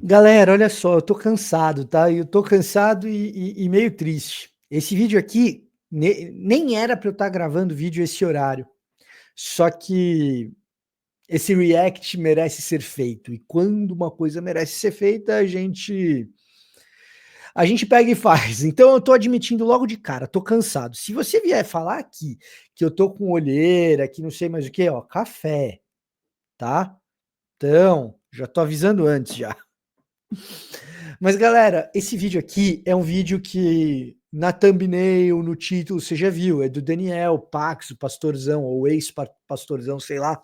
Galera, olha só, eu tô cansado, tá? Eu tô cansado e meio triste. Esse vídeo aqui nem era pra eu estar gravando vídeo esse horário. Só que esse react merece ser feito. E quando uma coisa merece ser feita, a gente pega e faz. Então eu tô admitindo logo de cara, tô cansado. Se você vier falar aqui que eu tô com olheira, que não sei mais o que, ó, café, tá? Então, já tô avisando antes já. Mas galera, esse vídeo aqui é um vídeo que na thumbnail, no título, você já viu, é do Daniel Pax, o pastorzão, ou ex-pastorzão, sei lá,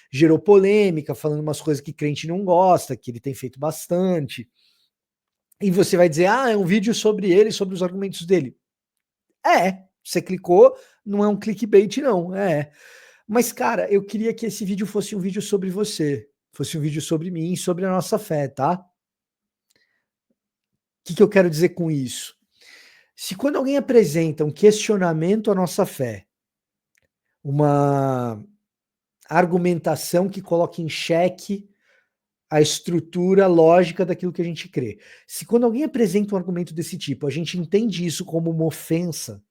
gerou polêmica, falando umas coisas que crente não gosta, que ele tem feito bastante. E você vai dizer, é um vídeo sobre ele, sobre os argumentos dele. Você clicou, não é um clickbait não, Mas cara, eu queria que esse vídeo fosse um vídeo sobre você, fosse um vídeo sobre mim, sobre a nossa fé, tá? O que eu quero dizer com isso? Se quando alguém apresenta um questionamento à nossa fé, uma argumentação que coloca em xeque a estrutura lógica daquilo que a gente crê, se quando alguém apresenta um argumento desse tipo, a gente entende isso como uma ofensa,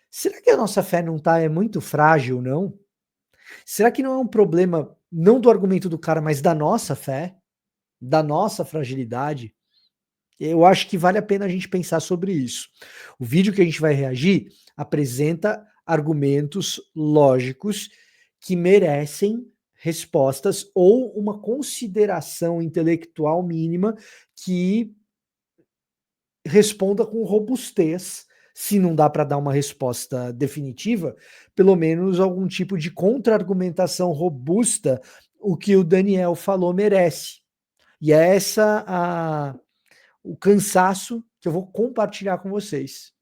será que a nossa fé não é muito frágil, não? Será que não é um problema não do argumento do cara, mas da nossa fé, da nossa fragilidade? Eu acho que vale a pena a gente pensar sobre isso. O vídeo que a gente vai reagir apresenta argumentos lógicos que merecem respostas ou uma consideração intelectual mínima que responda com robustez. Se não dá para dar uma resposta definitiva, pelo menos algum tipo de contra-argumentação robusta, o que o Daniel falou merece. E é o cansaço que eu vou compartilhar com vocês.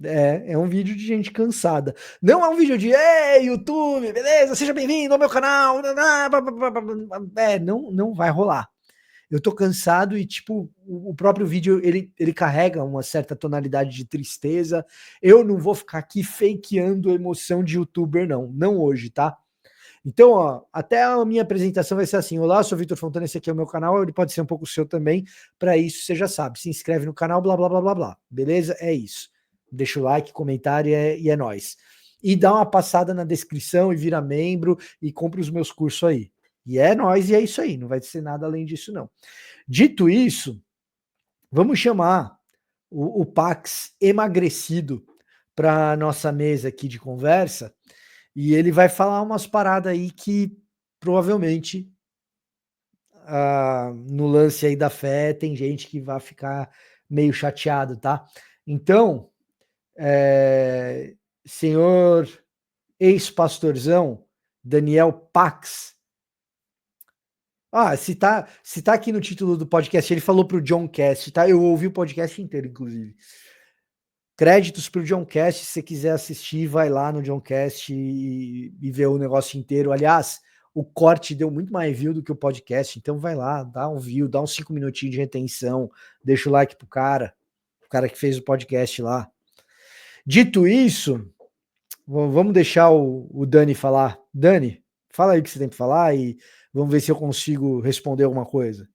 É um vídeo de gente cansada. Não é um vídeo de ei, YouTube, beleza? Seja bem-vindo ao meu canal. Não vai rolar. Eu tô cansado e, tipo, o próprio vídeo, ele carrega uma certa tonalidade de tristeza. Eu não vou ficar aqui fakeando emoção de youtuber, não. Não hoje, tá? Então, ó, até a minha apresentação vai ser assim: olá, eu sou Vitor Fontana, esse aqui é o meu canal, ele pode ser um pouco o seu também. Para isso, você já sabe, se inscreve no canal, blá, blá, blá, blá, blá. Beleza? É isso. Deixa o like, comentário e é nóis. E dá uma passada na descrição e vira membro e compra os meus cursos aí. E é nóis e é isso aí, não vai ser nada além disso não. Dito isso, vamos chamar o Pax emagrecido para nossa mesa aqui de conversa, e ele vai falar umas paradas aí que provavelmente no lance aí da fé tem gente que vai ficar meio chateado, tá? Então, senhor ex-pastorzão Daniel Pax, se tá aqui no título do podcast, ele falou pro John Cast, tá? Eu ouvi o podcast inteiro, inclusive. Créditos pro John Cast, se você quiser assistir, vai lá no John Cast e ver o negócio inteiro. Aliás, o corte deu muito mais view do que o podcast, então vai lá, dá um view, dá uns 5 minutinhos de retenção, deixa o like pro cara que fez o podcast lá. Dito isso, vamos deixar o Dani falar. Dani, fala aí o que você tem pra falar e vamos ver se eu consigo responder alguma coisa.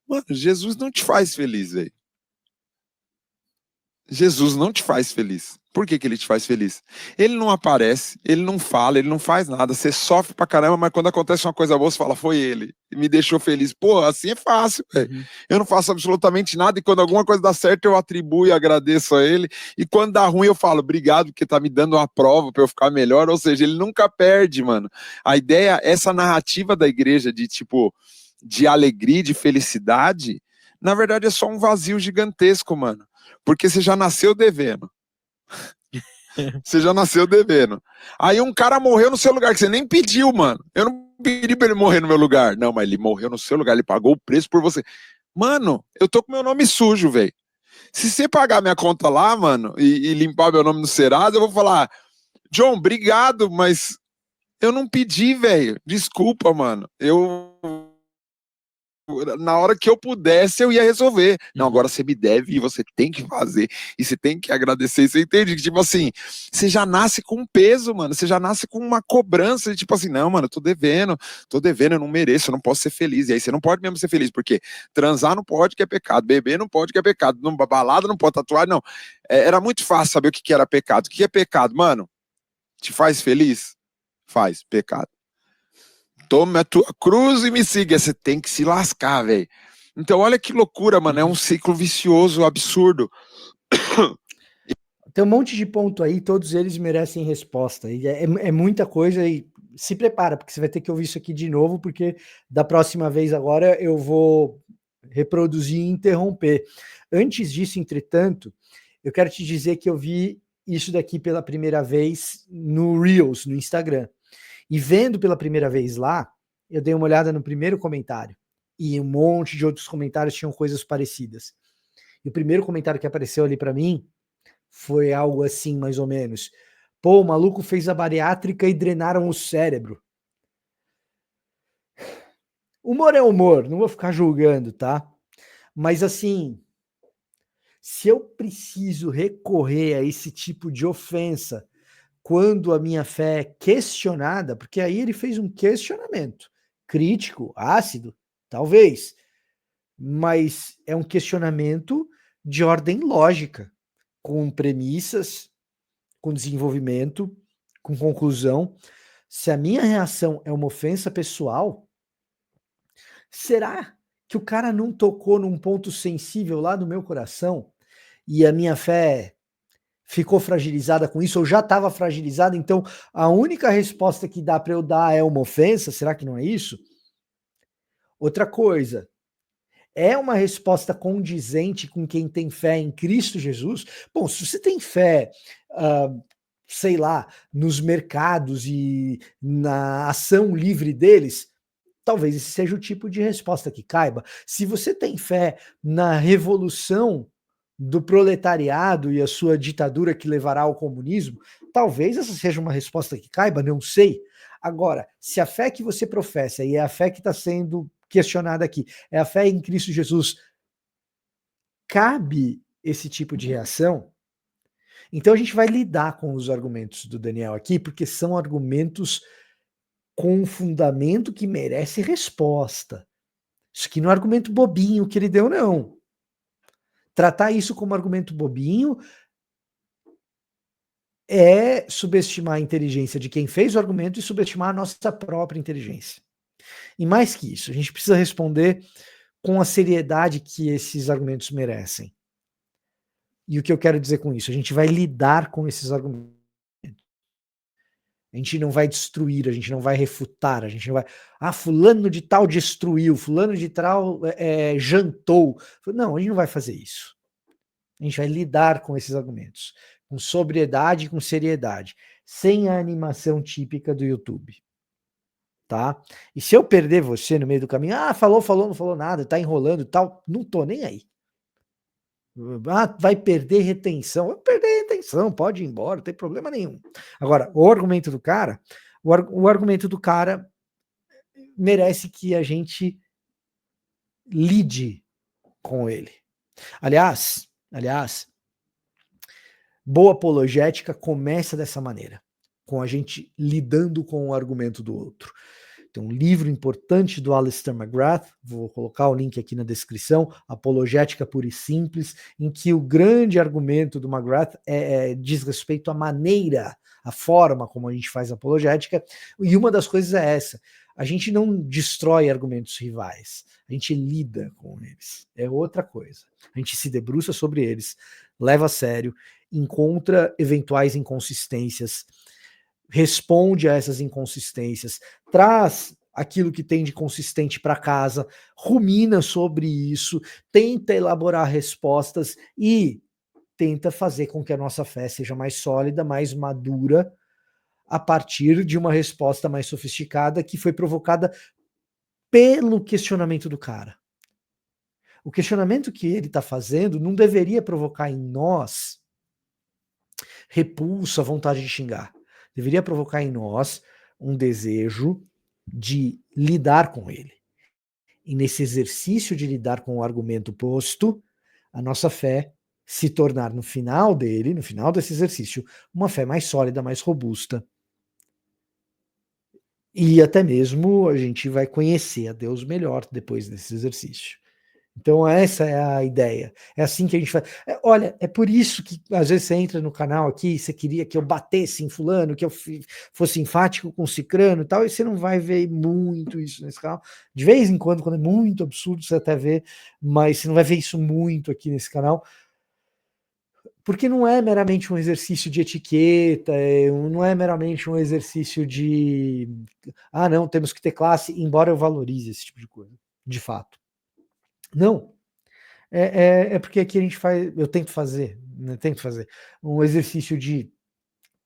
Mano, Jesus não te faz feliz, velho. Jesus não te faz feliz. Por que ele te faz feliz? Ele não aparece, ele não fala, ele não faz nada. Você sofre pra caramba, mas quando acontece uma coisa boa, você fala, foi ele. E me deixou feliz. Pô, assim é fácil, velho. Eu não faço absolutamente nada e quando alguma coisa dá certo, eu atribuo e agradeço a ele. E quando dá ruim, eu falo, obrigado, porque tá me dando uma prova pra eu ficar melhor. Ou seja, ele nunca perde, mano. A ideia, essa narrativa da igreja de, tipo, de alegria, de felicidade, na verdade é só um vazio gigantesco, mano. Porque você já nasceu devendo. Você já nasceu devendo. Aí um cara morreu no seu lugar, que você nem pediu, mano. Eu não pedi pra ele morrer no meu lugar. Não, mas ele morreu no seu lugar, ele pagou o preço por você. Mano, eu tô com meu nome sujo, velho. Se você pagar minha conta lá, mano, e limpar meu nome no Serasa, eu vou falar, John, obrigado, mas eu não pedi, velho. Desculpa, mano. Eu Na hora que eu pudesse, eu ia resolver. Não, agora você me deve e você tem que fazer. E você tem que agradecer. Você entende? Tipo assim, você já nasce com um peso, mano. Você já nasce com uma cobrança. Tipo assim, não, mano, eu tô devendo, eu não mereço, eu não posso ser feliz. E aí você não pode mesmo ser feliz, porque transar não pode, que é pecado. Beber não pode, que é pecado. Não, balada não pode, tatuar, não. Era muito fácil saber o que era pecado. O que é pecado, mano? Te faz feliz? Faz, pecado. Tome a tua cruz e me siga. Você tem que se lascar, velho. Então, olha que loucura, mano. É um ciclo vicioso, absurdo. Tem um monte de ponto aí, todos eles merecem resposta. E é muita coisa e se prepara, porque você vai ter que ouvir isso aqui de novo, porque da próxima vez agora eu vou reproduzir e interromper. Antes disso, entretanto, eu quero te dizer que eu vi isso daqui pela primeira vez no Reels, no Instagram. E vendo pela primeira vez lá, eu dei uma olhada no primeiro comentário. E um monte de outros comentários tinham coisas parecidas. E o primeiro comentário que apareceu ali para mim foi algo assim, mais ou menos. Pô, o maluco fez a bariátrica e drenaram o cérebro. Humor é humor, não vou ficar julgando, tá? Mas assim, se eu preciso recorrer a esse tipo de ofensa quando a minha fé é questionada, porque aí ele fez um questionamento crítico, ácido, talvez, mas é um questionamento de ordem lógica, com premissas, com desenvolvimento, com conclusão. Se a minha reação é uma ofensa pessoal, será que o cara não tocou num ponto sensível lá no meu coração e a minha fé ficou fragilizada com isso, ou já estava fragilizada, então a única resposta que dá para eu dar é uma ofensa? Será que não é isso? Outra coisa, é uma resposta condizente com quem tem fé em Cristo Jesus? Bom, se você tem fé, sei lá, nos mercados e na ação livre deles, talvez esse seja o tipo de resposta que caiba. Se você tem fé na revolução do proletariado e a sua ditadura que levará ao comunismo, talvez essa seja uma resposta que caiba, não sei. Agora, se a fé que você professa e é a fé que está sendo questionada aqui, é a fé em Cristo Jesus, cabe esse tipo de reação, então a gente vai lidar com os argumentos do Daniel aqui, porque são argumentos com um fundamento que merece resposta. Isso aqui não é argumento bobinho que ele deu, não. Tratar isso como argumento bobinho é subestimar a inteligência de quem fez o argumento e subestimar a nossa própria inteligência. E mais que isso, a gente precisa responder com a seriedade que esses argumentos merecem. E o que eu quero dizer com isso? A gente vai lidar com esses argumentos. A gente não vai destruir, a gente não vai refutar, a gente não vai. Ah, fulano de tal destruiu, fulano de tal jantou. Não, a gente não vai fazer isso. A gente vai lidar com esses argumentos, com sobriedade e com seriedade, sem a animação típica do YouTube. Tá? E se eu perder você no meio do caminho, falou, não falou nada, tá enrolando e tal, não tô nem aí. Vai perder retenção. Vai perder retenção, pode ir embora, não tem problema nenhum. Agora, o argumento do cara, o argumento do cara merece que a gente lide com ele. Aliás, boa apologética começa dessa maneira, com a gente lidando com o argumento do outro. Tem um livro importante do Alistair McGrath, vou colocar o link aqui na descrição, Apologética Pura e Simples, em que o grande argumento do McGrath diz respeito à maneira, à forma como a gente faz apologética, e uma das coisas é essa, a gente não destrói argumentos rivais, a gente lida com eles, é outra coisa. A gente se debruça sobre eles, leva a sério, encontra eventuais inconsistências, responde a essas inconsistências, traz aquilo que tem de consistente para casa, rumina sobre isso, tenta elaborar respostas e tenta fazer com que a nossa fé seja mais sólida, mais madura, a partir de uma resposta mais sofisticada que foi provocada pelo questionamento do cara. O questionamento que ele está fazendo não deveria provocar em nós repulsa, vontade de xingar. Deveria provocar em nós um desejo de lidar com ele. E nesse exercício de lidar com o argumento posto, a nossa fé se tornar no final dele, no final desse exercício, uma fé mais sólida, mais robusta. E até mesmo a gente vai conhecer a Deus melhor depois desse exercício. Então essa é a ideia. É assim que a gente faz. Olha, é por isso que às vezes você entra no canal aqui, você queria que eu batesse em fulano, que eu fosse enfático com cicrano e tal, e você não vai ver muito isso nesse canal. De vez em quando é muito absurdo, você até vê, mas você não vai ver isso muito aqui nesse canal, porque não é meramente um exercício de etiqueta, não é meramente um exercício de não, temos que ter classe, embora eu valorize esse tipo de coisa, de fato. Não. É porque aqui a gente faz, eu tento fazer, né, um exercício de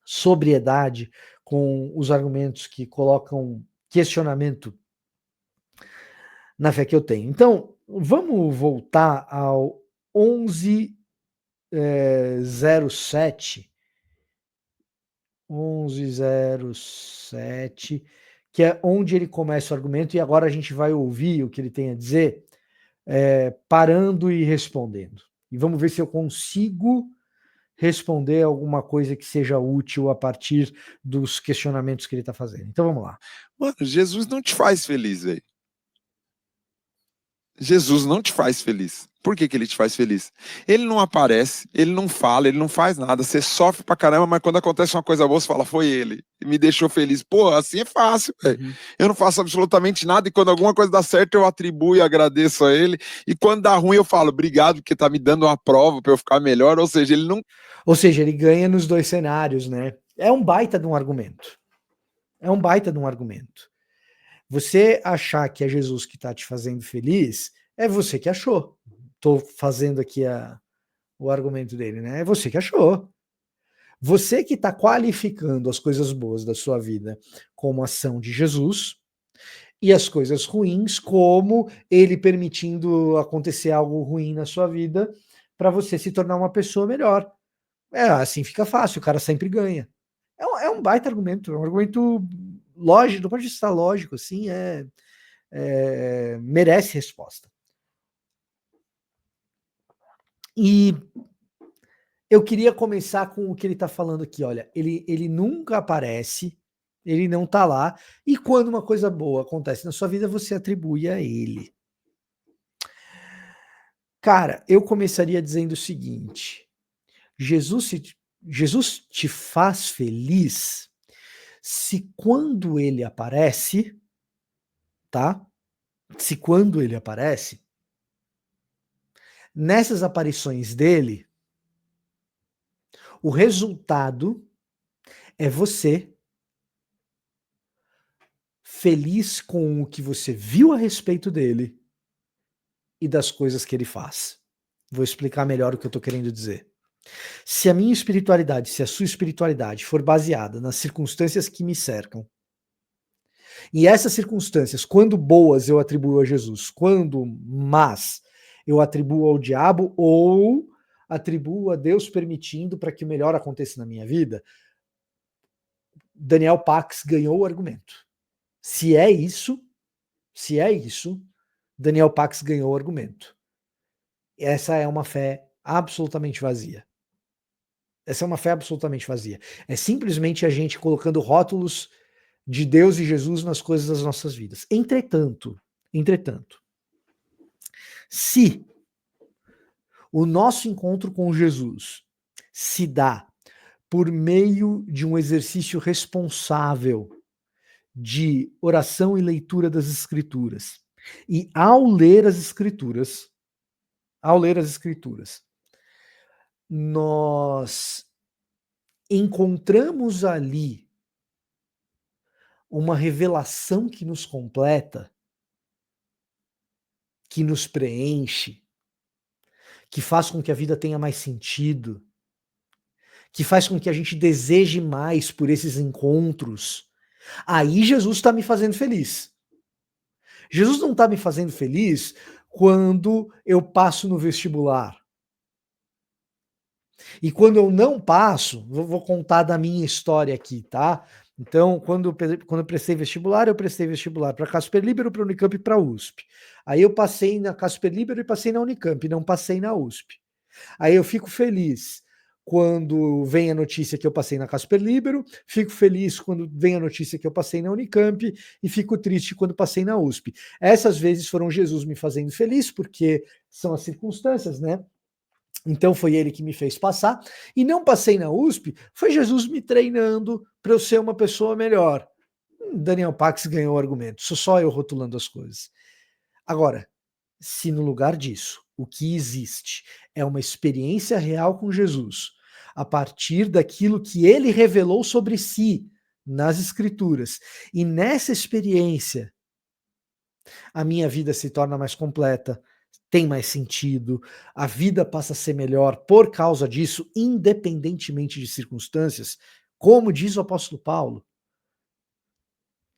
sobriedade com os argumentos que colocam questionamento na fé que eu tenho. Então, vamos voltar ao 1107, 1107, que é onde ele começa o argumento, e agora a gente vai ouvir o que ele tem a dizer, parando e respondendo. E vamos ver se eu consigo responder alguma coisa que seja útil a partir dos questionamentos que ele está fazendo. Então vamos lá. Mano, Jesus não te faz feliz, velho. Jesus não te faz feliz. Por que ele te faz feliz? Ele não aparece, ele não fala, ele não faz nada. Você sofre pra caramba, mas quando acontece uma coisa boa, você fala, foi ele. E me deixou feliz. Pô, assim é fácil, velho. Eu não faço absolutamente nada e quando alguma coisa dá certo, eu atribuo e agradeço a ele. E quando dá ruim, eu falo, obrigado, porque tá me dando uma prova pra eu ficar melhor. Ou seja, ele não... Ou seja, ele ganha nos dois cenários, né? É um baita de um argumento. É um baita de um argumento. Você achar que é Jesus que está te fazendo feliz, é você que achou. Estou fazendo aqui o argumento dele, né? É você que achou. Você que está qualificando as coisas boas da sua vida como ação de Jesus e as coisas ruins como ele permitindo acontecer algo ruim na sua vida para você se tornar uma pessoa melhor. Assim fica fácil, o cara sempre ganha. É um baita argumento, é um argumento lógico, do ponto de vista lógico, assim, merece resposta. E eu queria começar com o que ele está falando aqui, olha, ele nunca aparece, ele não está lá, e quando uma coisa boa acontece na sua vida, você atribui a ele. Cara, eu começaria dizendo o seguinte, Jesus te faz feliz se quando ele aparece, tá? Se quando ele aparece, nessas aparições dele, o resultado é você feliz com o que você viu a respeito dele e das coisas que ele faz. Vou explicar melhor o que eu estou querendo dizer. Se a minha espiritualidade, se a sua espiritualidade for baseada nas circunstâncias que me cercam, e essas circunstâncias, quando boas, eu atribuo a Jesus, quando más, eu atribuo ao diabo ou atribuo a Deus permitindo para que o melhor aconteça na minha vida, Daniel Pax ganhou o argumento. Se é isso, Daniel Pax ganhou o argumento. Essa é uma fé absolutamente vazia. Essa é uma fé absolutamente vazia. É simplesmente a gente colocando rótulos de Deus e Jesus nas coisas das nossas vidas. Entretanto, se o nosso encontro com Jesus se dá por meio de um exercício responsável de oração e leitura das Escrituras, e ao ler as Escrituras, nós encontramos ali uma revelação que nos completa, que nos preenche, que faz com que a vida tenha mais sentido, que faz com que a gente deseje mais por esses encontros. Aí Jesus está me fazendo feliz. Jesus não está me fazendo feliz quando eu passo no vestibular. E quando eu não passo, vou contar da minha história aqui, tá? Então, quando eu prestei vestibular para Casper Libero, para Unicamp e para USP. Aí eu passei na Casper Libero e passei na Unicamp, não passei na USP. Aí eu fico feliz quando vem a notícia que eu passei na Casper Libero, fico feliz quando vem a notícia que eu passei na Unicamp e fico triste quando passei na USP. Essas vezes foram Jesus me fazendo feliz, porque são as circunstâncias, né? Então foi ele que me fez passar. E não passei na USP, foi Jesus me treinando para eu ser uma pessoa melhor. Daniel Pax ganhou o argumento, sou só eu rotulando as coisas. Agora, se no lugar disso, o que existe é uma experiência real com Jesus, a partir daquilo que ele revelou sobre si nas Escrituras, e nessa experiência a minha vida se torna mais completa, tem mais sentido, a vida passa a ser melhor por causa disso, independentemente de circunstâncias, como diz o apóstolo Paulo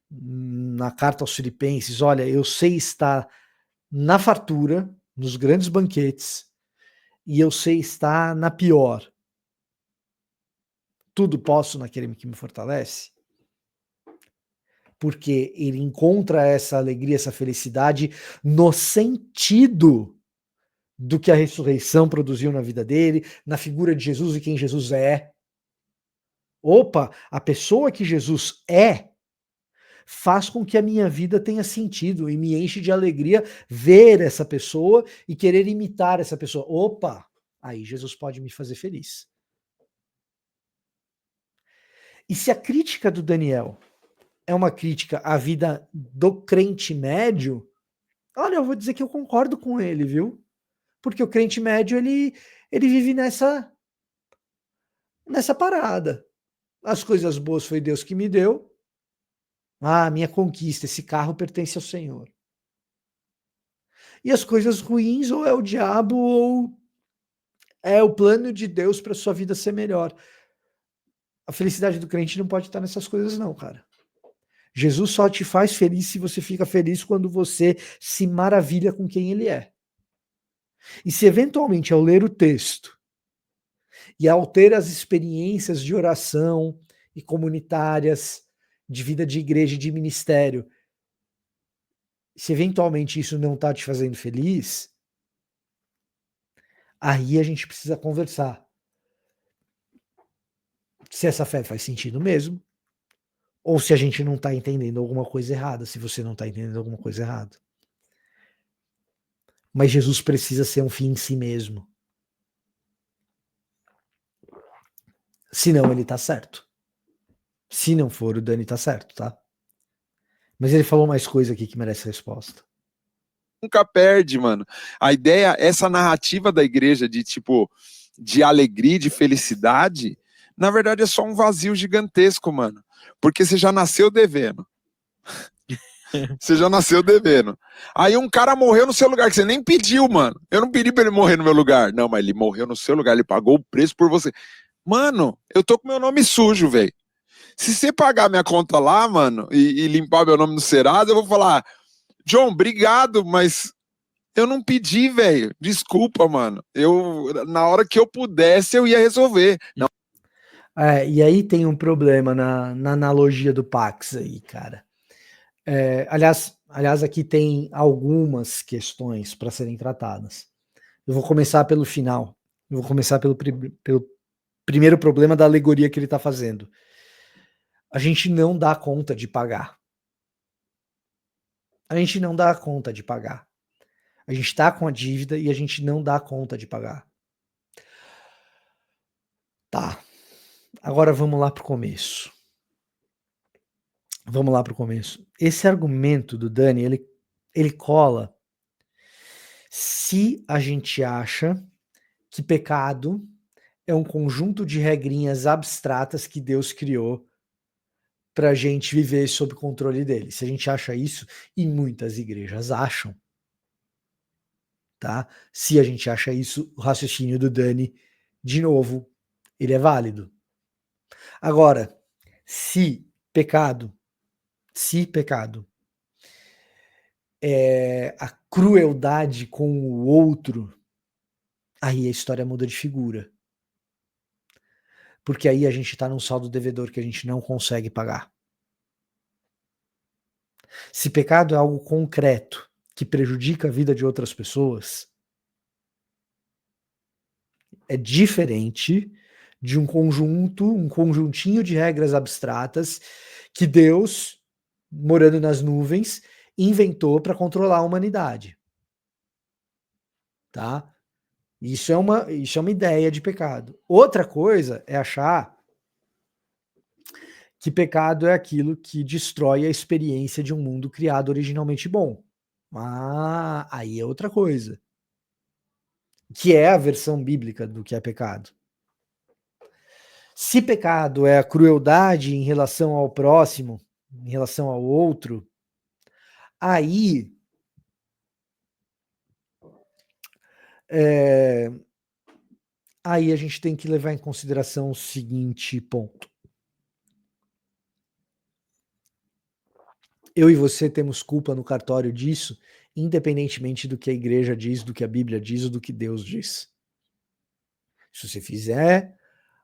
na carta aos Filipenses: olha, eu sei estar na fartura, nos grandes banquetes, e eu sei estar na pior. Tudo posso naquele que me fortalece. Porque ele encontra essa alegria, essa felicidade no sentido do que a ressurreição produziu na vida dele, na figura de Jesus e quem Jesus é. Opa, a pessoa que Jesus é faz com que a minha vida tenha sentido e me enche de alegria ver essa pessoa e querer imitar essa pessoa. Opa, aí Jesus pode me fazer feliz. E se a crítica do Daniel é uma crítica à vida do crente médio, olha, eu vou dizer que eu concordo com ele, viu? Porque o crente médio, ele vive nessa parada. As coisas boas foi Deus que me deu. Ah, minha conquista, esse carro pertence ao Senhor. E as coisas ruins, ou é o diabo, ou é o plano de Deus para sua vida ser melhor. A felicidade do crente não pode estar nessas coisas, não, cara. Jesus só te faz feliz se você fica feliz quando você se maravilha com quem ele é. E se eventualmente ao ler o texto e ao ter as experiências de oração e comunitárias, de vida de igreja e de ministério, se eventualmente isso não está te fazendo feliz, aí a gente precisa conversar. Se essa fé faz sentido mesmo, ou se a gente não está entendendo alguma coisa errada, se você não está entendendo alguma coisa errada. Mas Jesus precisa ser um fim em si mesmo. Senão ele está certo. Se não for, o Dani está certo, tá? Mas ele falou mais coisa aqui que merece resposta. Nunca perde, mano. A ideia, essa narrativa da igreja de tipo, de alegria, de felicidade, na verdade é só um vazio gigantesco, mano. Porque você já nasceu devendo. Você já nasceu devendo. Aí um cara morreu no seu lugar, que você nem pediu, mano. Eu não pedi pra ele morrer no meu lugar. Não, mas ele morreu no seu lugar, ele pagou o preço por você. Mano, eu tô com meu nome sujo, velho. Se você pagar minha conta lá, mano, e limpar meu nome no Serasa, eu vou falar, John, obrigado, mas eu não pedi, velho. Desculpa, mano. Na hora que eu pudesse, eu ia resolver. Não. E aí tem um problema na analogia do Pax aí, cara. Aliás, aqui tem algumas questões para serem tratadas. Eu vou começar pelo final. Eu vou começar pelo primeiro problema da alegoria que ele está fazendo. A gente não dá conta de pagar. A gente não dá conta de pagar. A gente está com a dívida e a gente não dá conta de pagar. Tá. Agora vamos lá para o começo. Vamos lá para o começo. Esse argumento do Dani, ele cola se a gente acha que pecado é um conjunto de regrinhas abstratas que Deus criou para a gente viver sob controle dele. Se a gente acha isso, e muitas igrejas acham, tá? Se a gente acha isso, o raciocínio do Dani, de novo, ele é válido. Agora, se pecado é a crueldade com o outro, aí a história muda de figura. porque aí a gente está num saldo devedor que a gente não consegue pagar. Se pecado é algo concreto que prejudica a vida de outras pessoas, é diferente de um conjuntinho de regras abstratas que Deus, morando nas nuvens, inventou para controlar a humanidade. Tá? Isso é uma ideia de pecado. Outra coisa é achar que pecado é aquilo que destrói a experiência de um mundo criado originalmente bom. Ah, aí é outra coisa. Que é a versão bíblica do que é pecado. Se pecado é a crueldade em relação ao próximo, em relação ao outro, aí aí a gente tem que levar em consideração o seguinte ponto. Eu e você temos culpa no cartório disso, independentemente do que a igreja diz, do que a Bíblia diz ou do que Deus diz. Se você fizer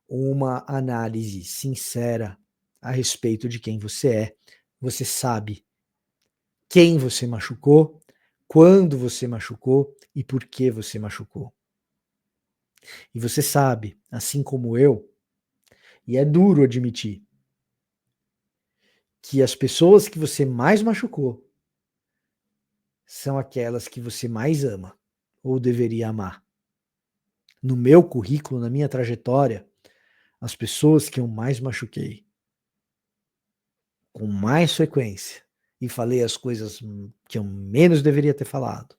uma análise sincera a respeito de quem você é, você sabe quem você machucou, quando você machucou e por que você machucou. E você sabe, assim como eu, e é duro admitir, que as pessoas que você mais machucou são aquelas que você mais ama ou deveria amar. No meu currículo, na minha trajetória, as pessoas que eu mais machuquei, com mais frequência, e falei as coisas que eu menos deveria ter falado,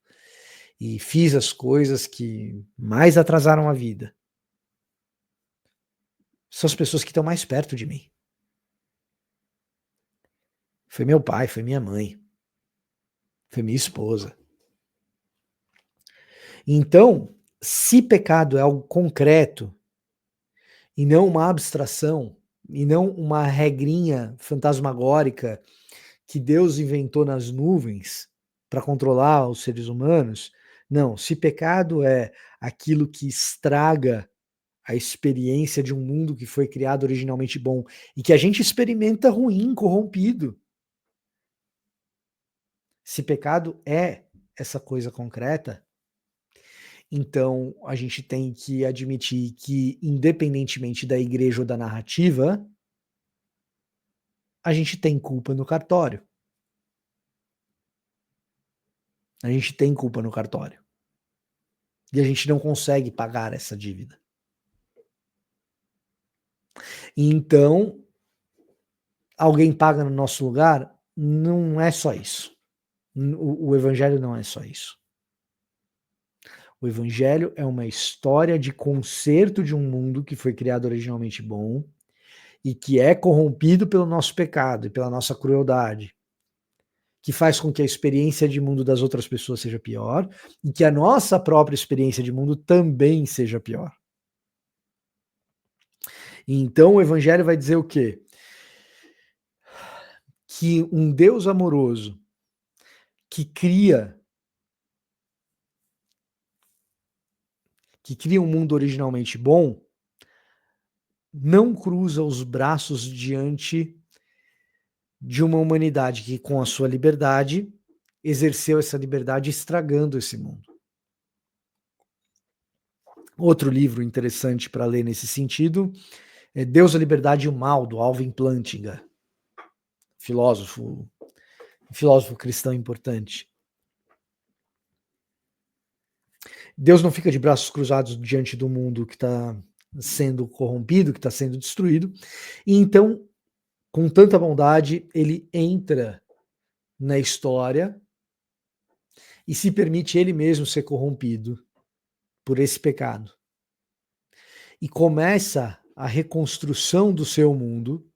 e fiz as coisas que mais atrasaram a vida, são as pessoas que estão mais perto de mim. Foi meu pai, foi minha mãe, foi minha esposa. Então, se pecado é algo concreto e não uma abstração, e não uma regrinha fantasmagórica que Deus inventou nas nuvens para controlar os seres humanos, não, se pecado é aquilo que estraga a experiência de um mundo que foi criado originalmente bom e que a gente experimenta ruim, corrompido. Se pecado é essa coisa concreta, então a gente tem que admitir que, independentemente da igreja ou da narrativa, a gente tem culpa no cartório. A gente tem culpa no cartório. E a gente não consegue pagar essa dívida. Então, alguém paga no nosso lugar? Não é só isso. O evangelho não é só isso. O evangelho é uma história de conserto de um mundo que foi criado originalmente bom e que é corrompido pelo nosso pecado e pela nossa crueldade, que faz com que a experiência de mundo das outras pessoas seja pior e que a nossa própria experiência de mundo também seja pior. Então o evangelho vai dizer o quê? Que um Deus amoroso que cria um mundo originalmente bom, não cruza os braços diante de uma humanidade que, com a sua liberdade, exerceu essa liberdade estragando esse mundo. Outro livro interessante para ler nesse sentido é Deus, a Liberdade e o Mal, do Alvin Plantinga, filósofo cristão importante. Deus não fica de braços cruzados diante do mundo que está sendo corrompido, que está sendo destruído, e então, com tanta bondade, ele entra na história e se permite ele mesmo ser corrompido por esse pecado. E começa a reconstrução do seu mundo,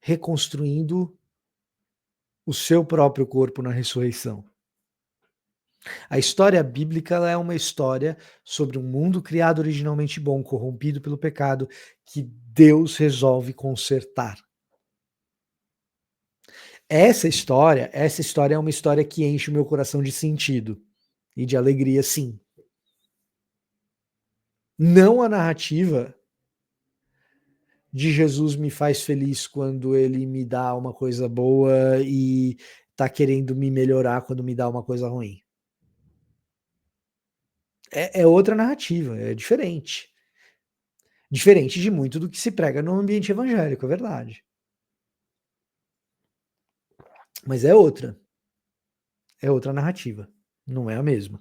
reconstruindo o seu próprio corpo na ressurreição. A história bíblica é uma história sobre um mundo criado originalmente bom, corrompido pelo pecado, que Deus resolve consertar. Essa história é uma história que enche o meu coração de sentido e de alegria, sim. Não a narrativa de Jesus me faz feliz quando ele me dá uma coisa boa e tá querendo me melhorar quando me dá uma coisa ruim. É outra narrativa, é diferente. Diferente de muito do que se prega no ambiente evangélico, é verdade. Mas é outra. É outra narrativa. Não é a mesma.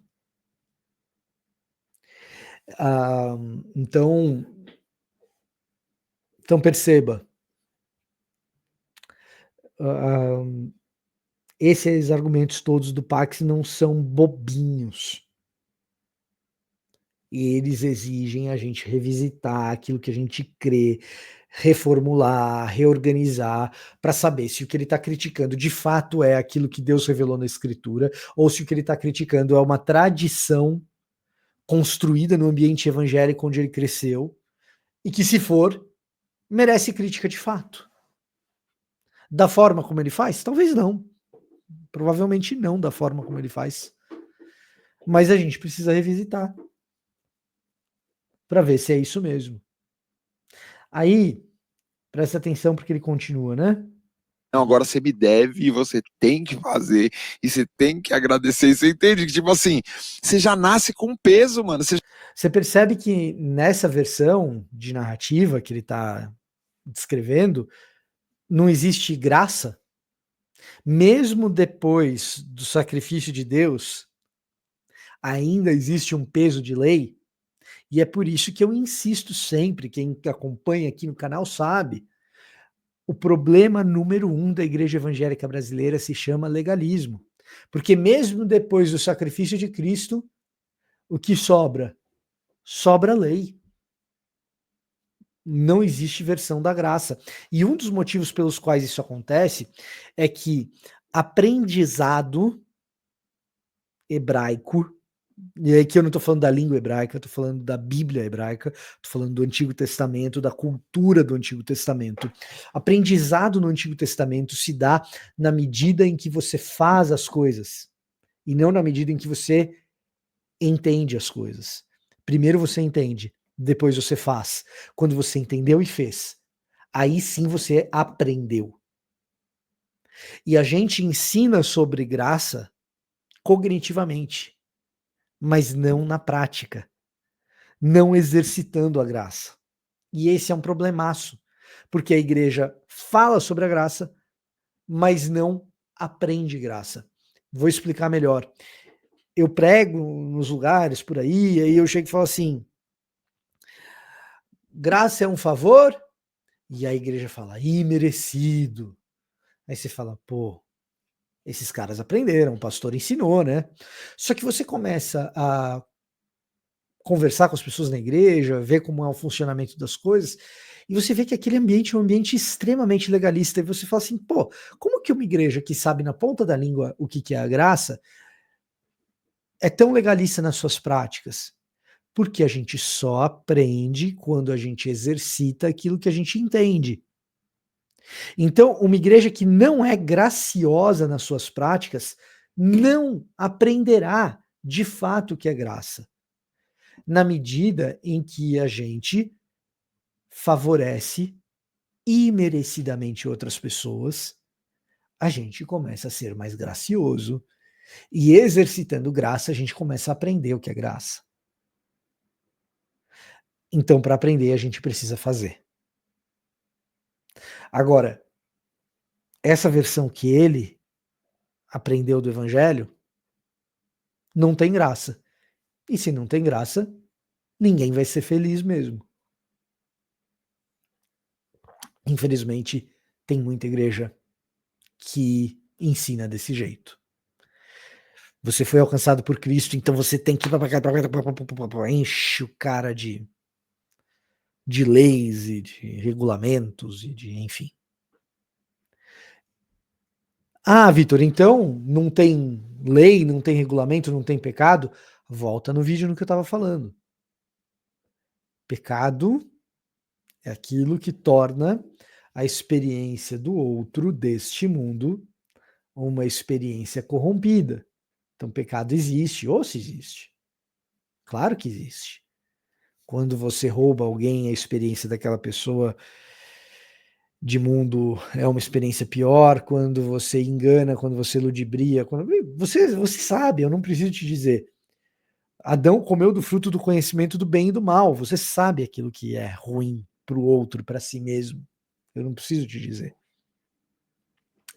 Ah, então perceba, ah, esses argumentos todos do Pax não são bobinhos. E eles exigem a gente revisitar aquilo que a gente crê, reformular, reorganizar, para saber se o que ele está criticando de fato é aquilo que Deus revelou na Escritura, ou se o que ele está criticando é uma tradição construída no ambiente evangélico onde ele cresceu, e que, se for, merece crítica de fato. Da forma como ele faz? Talvez não. Provavelmente não da forma como ele faz. Mas a gente precisa revisitar para ver se é isso mesmo. Aí, presta atenção porque ele continua, né? Não, agora você me deve e você tem que fazer, e você tem que agradecer, e você entende que, tipo assim, você já nasce com peso, mano. Você percebe que nessa versão de narrativa que ele está descrevendo, não existe graça? Mesmo depois do sacrifício de Deus, ainda existe um peso de lei? E é por isso que eu insisto sempre, quem acompanha aqui no canal sabe, o problema número 1 da igreja evangélica brasileira se chama legalismo. Porque mesmo depois do sacrifício de Cristo, o que sobra? Sobra lei. Não existe versão da graça. E um dos motivos pelos quais isso acontece é que aprendizado hebraico, e aqui eu não estou falando da língua hebraica, eu estou falando da Bíblia hebraica, estou falando do Antigo Testamento, da cultura do Antigo Testamento. Aprendizado no Antigo Testamento se dá na medida em que você faz as coisas, e não na medida em que você entende as coisas. Primeiro você entende, depois você faz. Quando você entendeu e fez, aí sim você aprendeu. E a gente ensina sobre graça cognitivamente, mas não na prática, não exercitando a graça. E esse é um problemaço, porque a igreja fala sobre a graça, mas não aprende graça. Vou explicar melhor. Eu prego nos lugares por aí, aí eu chego e falo assim: graça é um favor? E a igreja fala, imerecido. Aí você fala, pô, esses caras aprenderam, o pastor ensinou, né? Só que você começa a conversar com as pessoas na igreja, ver como é o funcionamento das coisas, e você vê que aquele ambiente é um ambiente extremamente legalista, e você fala assim, pô, como que uma igreja que sabe na ponta da língua o que é a graça é tão legalista nas suas práticas? Porque a gente só aprende quando a gente exercita aquilo que a gente entende. Então, uma igreja que não é graciosa nas suas práticas não aprenderá de fato o que é graça. Na medida em que a gente favorece imerecidamente outras pessoas, a gente começa a ser mais gracioso. E exercitando graça, a gente começa a aprender o que é graça. Então, para aprender, a gente precisa fazer. Agora, essa versão que ele aprendeu do evangelho não tem graça. E se não tem graça, ninguém vai ser feliz mesmo. Infelizmente, tem muita igreja que ensina desse jeito. Você foi alcançado por Cristo, então você tem que enche o cara de leis e de regulamentos e de enfim. Ah, Vitor, então não tem lei, não tem regulamento, não tem pecado? Volta no vídeo no que eu estava falando. Pecado é aquilo que torna a experiência do outro deste mundo uma experiência corrompida. Então, pecado existe, ou se existe. Claro que existe. Quando você rouba alguém, a experiência daquela pessoa de mundo é uma experiência pior, quando você engana, quando você ludibria, quando... Você sabe, eu não preciso te dizer. Adão comeu do fruto do conhecimento do bem e do mal. Você sabe aquilo que é ruim para o outro, para si mesmo. Eu não preciso te dizer.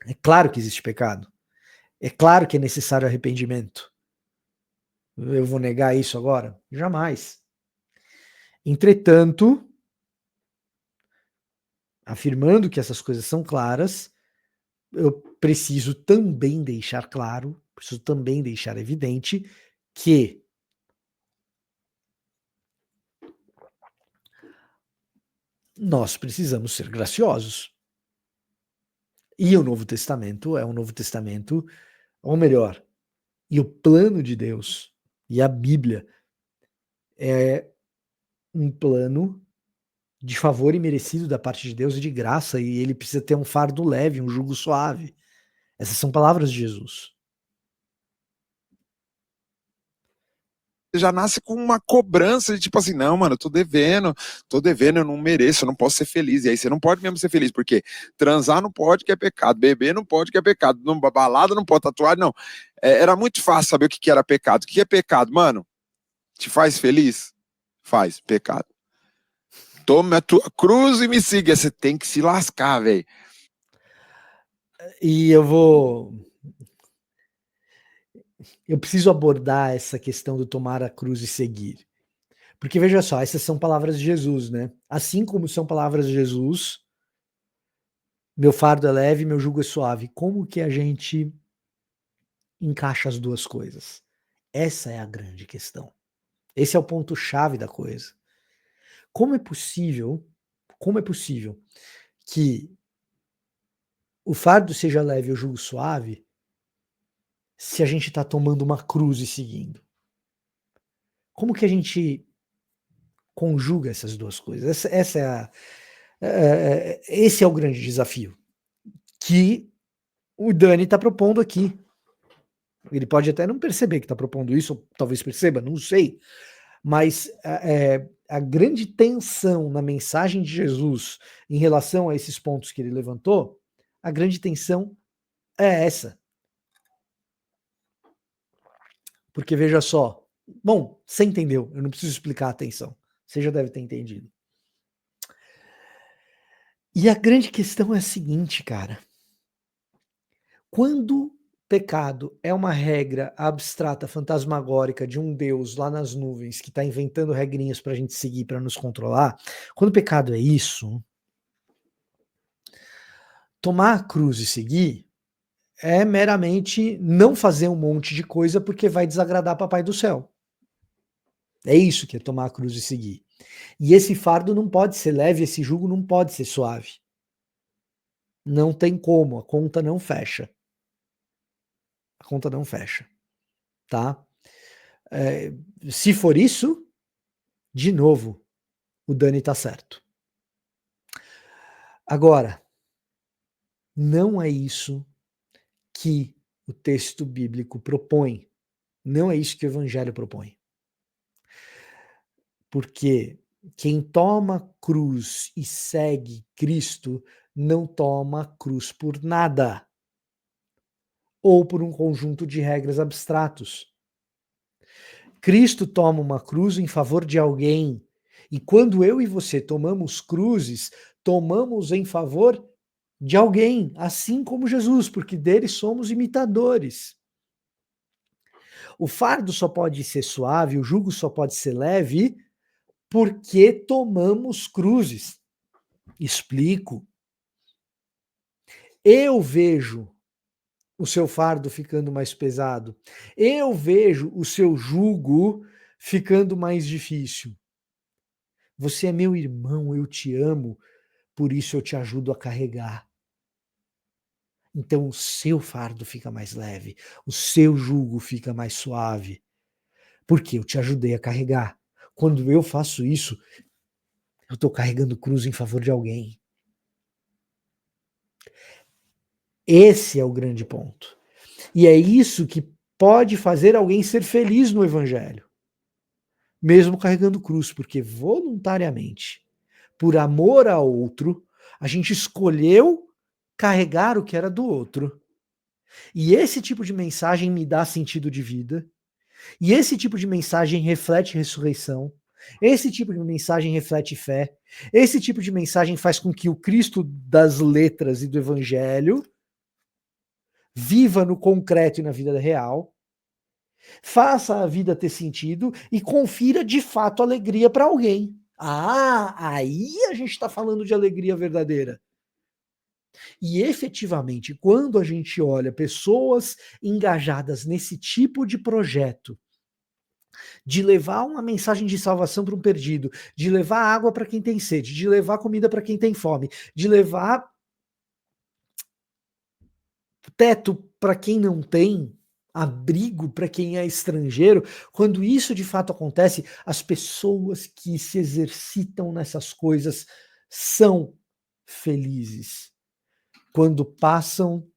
É claro que existe pecado. É claro que é necessário arrependimento. Eu vou negar isso agora? Jamais. Entretanto, afirmando que essas coisas são claras, eu preciso também deixar claro, preciso também deixar evidente que nós precisamos ser graciosos. E o Novo Testamento é um Novo Testamento, ou melhor, e o plano de Deus e a Bíblia é um plano de favor imerecido da parte de Deus e de graça, e ele precisa ter um fardo leve, um jugo suave. Essas são palavras de Jesus. Você já nasce com uma cobrança de tipo assim, não, mano, eu tô devendo, eu não mereço, eu não posso ser feliz. E aí você não pode mesmo ser feliz, porque transar não pode, que é pecado, beber não pode, que é pecado, não, balada não pode, tatuar não. Era muito fácil saber o que era pecado. O que é pecado, mano? Te faz feliz? Faz, pecado. Tome a tua cruz e me siga. Você tem que se lascar, velho. E eu preciso abordar essa questão do tomar a cruz e seguir. Porque veja só, essas são palavras de Jesus, né? Assim como são palavras de Jesus, meu fardo é leve, meu jugo é suave. Como que a gente encaixa as duas coisas? Essa é a grande questão. Esse é o ponto-chave da coisa. Como é possível que o fardo seja leve e o jugo suave se a gente está tomando uma cruz e seguindo? Como que a gente conjuga essas duas coisas? Esse é o grande desafio que o Dani está propondo aqui. Ele pode até não perceber que está propondo isso, ou talvez perceba, não sei. Mas a grande tensão na mensagem de Jesus em relação a esses pontos que ele levantou, a grande tensão é essa. Porque veja só, bom, você entendeu, eu não preciso explicar a tensão, você já deve ter entendido. E a grande questão é a seguinte, cara. Quando pecado é uma regra abstrata, fantasmagórica de um Deus lá nas nuvens que está inventando regrinhas para a gente seguir, para nos controlar, quando pecado é isso, tomar a cruz e seguir é meramente não fazer um monte de coisa porque vai desagradar Papai do Céu. É isso que é tomar a cruz e seguir. E esse fardo não pode ser leve, esse jugo não pode ser suave. Não tem como, a conta não fecha. A conta não fecha, tá? Se for isso, de novo, o Dani tá certo. Agora, não é isso que o texto bíblico propõe. Não é isso que o evangelho propõe. Porque quem toma cruz e segue Cristo não toma cruz por nada. Ou por um conjunto de regras abstratos. Cristo toma uma cruz em favor de alguém. E quando eu e você tomamos cruzes, tomamos em favor de alguém, assim como Jesus, porque dele somos imitadores. O fardo só pode ser suave, o jugo só pode ser leve, porque tomamos cruzes. Explico. Eu vejo o seu fardo ficando mais pesado. Eu vejo o seu jugo ficando mais difícil. Você é meu irmão, eu te amo, por isso eu te ajudo a carregar. Então o seu fardo fica mais leve, o seu jugo fica mais suave, porque eu te ajudei a carregar. Quando eu faço isso, eu estou carregando cruz em favor de alguém. Esse é o grande ponto. E é isso que pode fazer alguém ser feliz no evangelho, mesmo carregando cruz, porque voluntariamente, por amor a outro, A gente escolheu carregar o que era do outro. E esse tipo de mensagem me dá sentido de vida. E esse tipo de mensagem reflete ressurreição. Esse tipo de mensagem reflete fé. Esse tipo de mensagem faz com que o Cristo das letras e do evangelho viva no concreto e na vida real, faça a vida ter sentido e confira de fato alegria para alguém. Aí a gente está falando de alegria verdadeira. E efetivamente, quando a gente olha pessoas engajadas nesse tipo de projeto, de levar uma mensagem de salvação para um perdido, de levar água para quem tem sede, de levar comida para quem tem fome, de levar teto para quem não tem, abrigo para quem é estrangeiro, quando isso de fato acontece, as pessoas que se exercitam nessas coisas são felizes. Quando passam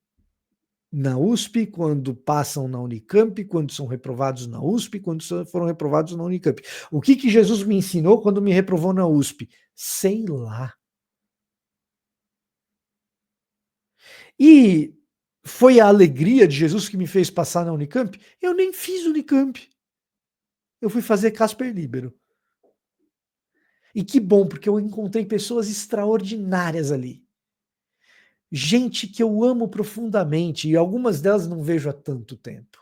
na USP, quando passam na Unicamp, quando são reprovados na USP, quando foram reprovados na Unicamp. O que Jesus me ensinou quando me reprovou na USP? Sei lá. E foi a alegria de Jesus que me fez passar na Unicamp? Eu nem fiz Unicamp. Eu fui fazer Casper Libero. E que bom, porque eu encontrei pessoas extraordinárias ali. Gente que eu amo profundamente, e algumas delas não vejo há tanto tempo.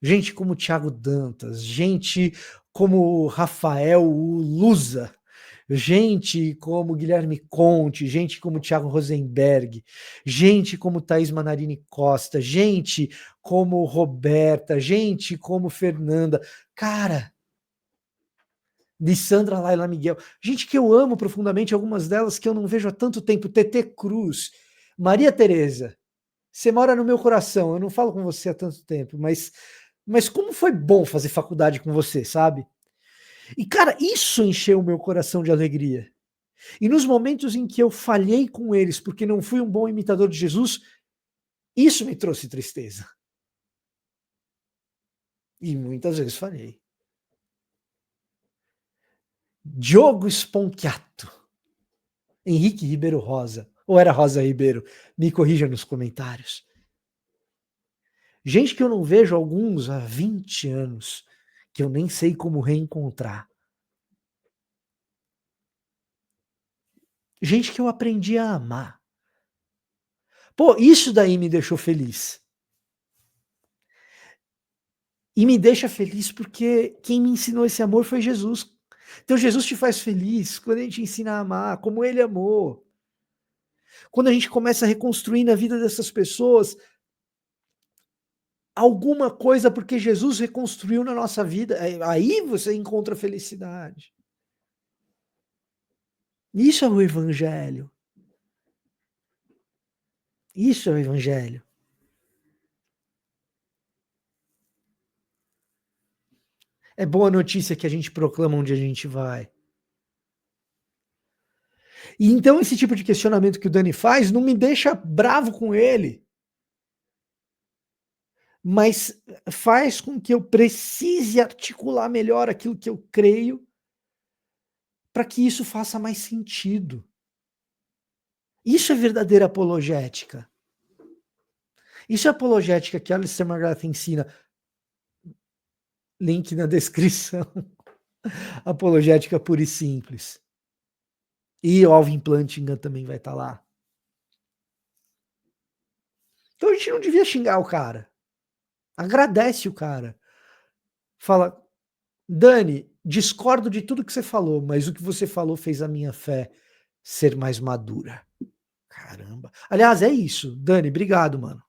Gente como Thiago Dantas, gente como Rafael Luza, gente como Guilherme Conte, gente como Thiago Rosenberg, gente como Thaís Manarini Costa, gente como Roberta, gente como Fernanda. Cara, Lissandra Laila Miguel, gente que eu amo profundamente, algumas delas que eu não vejo há tanto tempo, TT Cruz, Maria Tereza, você mora no meu coração, eu não falo com você há tanto tempo, mas como foi bom fazer faculdade com você, sabe? E cara, isso encheu o meu coração de alegria. E nos momentos em que eu falhei com eles porque não fui um bom imitador de Jesus, isso me trouxe tristeza. E muitas vezes falhei. Diogo Sponchiato, Henrique Ribeiro Rosa, ou era Rosa Ribeiro? Me corrija nos comentários. Gente que eu não vejo alguns há 20 anos, que eu nem sei como reencontrar. Gente que eu aprendi a amar. Pô, isso daí me deixou feliz. E me deixa feliz porque quem me ensinou esse amor foi Jesus. Então Jesus te faz feliz quando a gente ensina a amar, como ele amou. Quando a gente começa a reconstruir na vida dessas pessoas alguma coisa porque Jesus reconstruiu na nossa vida, aí você encontra felicidade. Isso é o evangelho. Isso é o evangelho. É boa notícia que a gente proclama onde a gente vai. E então esse tipo de questionamento que o Dani faz não me deixa bravo com ele, mas faz com que eu precise articular melhor aquilo que eu creio para que isso faça mais sentido. Isso é verdadeira apologética. Isso é apologética que Alistair McGrath ensina. Link na descrição. Apologética pura e simples. E Alvin Plantinga também vai estar lá. Então a gente não devia xingar o cara. Agradece o cara. Fala, Dani, discordo de tudo que você falou, mas o que você falou fez a minha fé ser mais madura. Caramba. Aliás, é isso. Dani, obrigado, mano.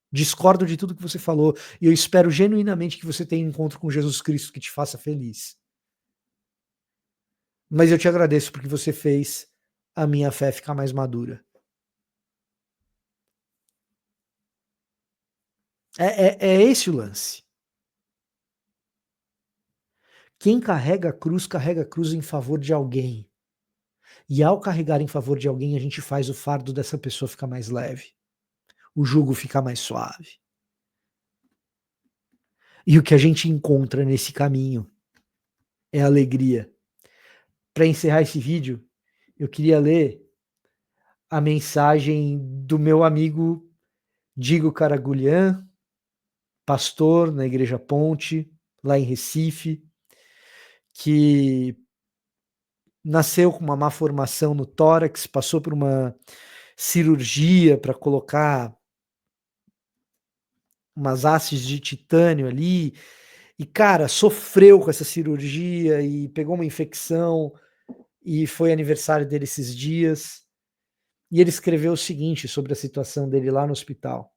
Discordo de tudo que você falou e eu espero genuinamente que você tenha um encontro com Jesus Cristo que te faça feliz. Mas eu te agradeço porque você fez a minha fé ficar mais madura. É esse o lance. Quem carrega a cruz em favor de alguém. E ao carregar em favor de alguém, a gente faz o fardo dessa pessoa ficar mais leve. O jugo ficar mais suave. E o que a gente encontra nesse caminho é alegria. Para encerrar esse vídeo, eu queria ler a mensagem do meu amigo Diego Caragulian, pastor na Igreja Ponte, lá em Recife, que nasceu com uma má formação no tórax, passou por uma cirurgia para colocar umas hastes de titânio ali, e cara, sofreu com essa cirurgia e pegou uma infecção, e foi aniversário dele esses dias, e ele escreveu o seguinte sobre a situação dele lá no hospital.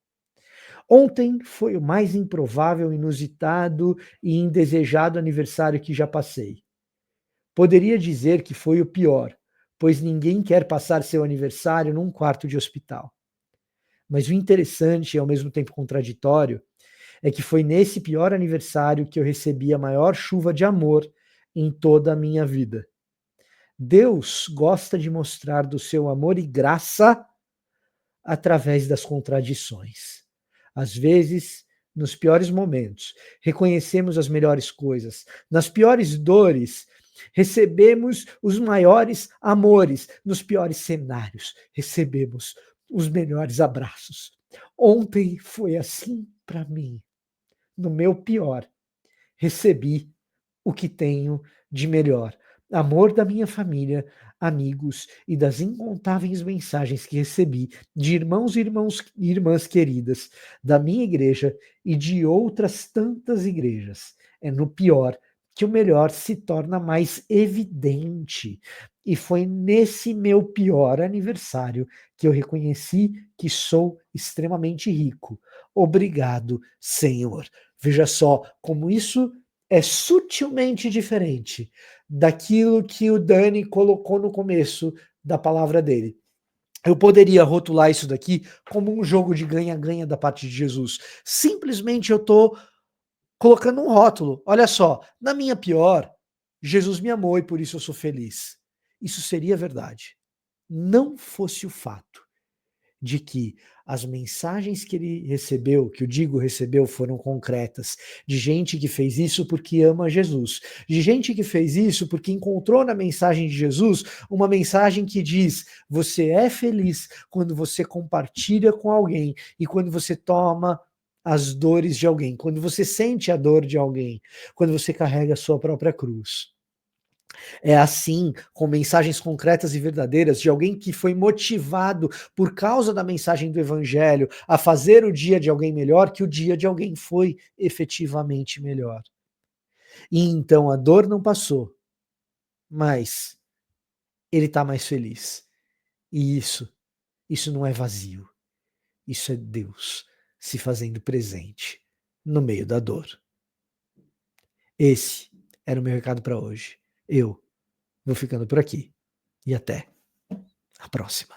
Ontem foi o mais improvável, inusitado e indesejado aniversário que já passei. Poderia dizer que foi o pior, pois ninguém quer passar seu aniversário num quarto de hospital. Mas o interessante e ao mesmo tempo contraditório é que foi nesse pior aniversário que eu recebi a maior chuva de amor em toda a minha vida. Deus gosta de mostrar do seu amor e graça através das contradições. Às vezes, nos piores momentos, reconhecemos as melhores coisas. Nas piores dores, recebemos os maiores amores. Nos piores cenários, recebemos os melhores abraços. Ontem foi assim para mim. No meu pior, recebi o que tenho de melhor. Amor da minha família, amigos e das incontáveis mensagens que recebi de irmãos e irmãs queridas da minha igreja e de outras tantas igrejas. É no pior que o melhor se torna mais evidente. E foi nesse meu pior aniversário que eu reconheci que sou extremamente rico. Obrigado, Senhor. Veja só como isso é sutilmente diferente daquilo que o Dani colocou no começo da palavra dele. Eu poderia rotular isso daqui como um jogo de ganha-ganha da parte de Jesus. Simplesmente eu estou colocando um rótulo. Olha só, na minha pior, Jesus me amou e por isso eu sou feliz. Isso seria verdade. Não fosse o fato de que as mensagens que ele recebeu, que o Digo recebeu, foram concretas, de gente que fez isso porque ama Jesus, de gente que fez isso porque encontrou na mensagem de Jesus uma mensagem que diz: você é feliz quando você compartilha com alguém e quando você toma as dores de alguém, quando você sente a dor de alguém, quando você carrega a sua própria cruz. É assim, com mensagens concretas e verdadeiras de alguém que foi motivado por causa da mensagem do evangelho a fazer o dia de alguém melhor, que o dia de alguém foi efetivamente melhor. E então a dor não passou, mas ele está mais feliz. E isso não é vazio. Isso é Deus se fazendo presente no meio da dor. Esse era o meu recado para hoje. Eu vou ficando por aqui. E até a próxima.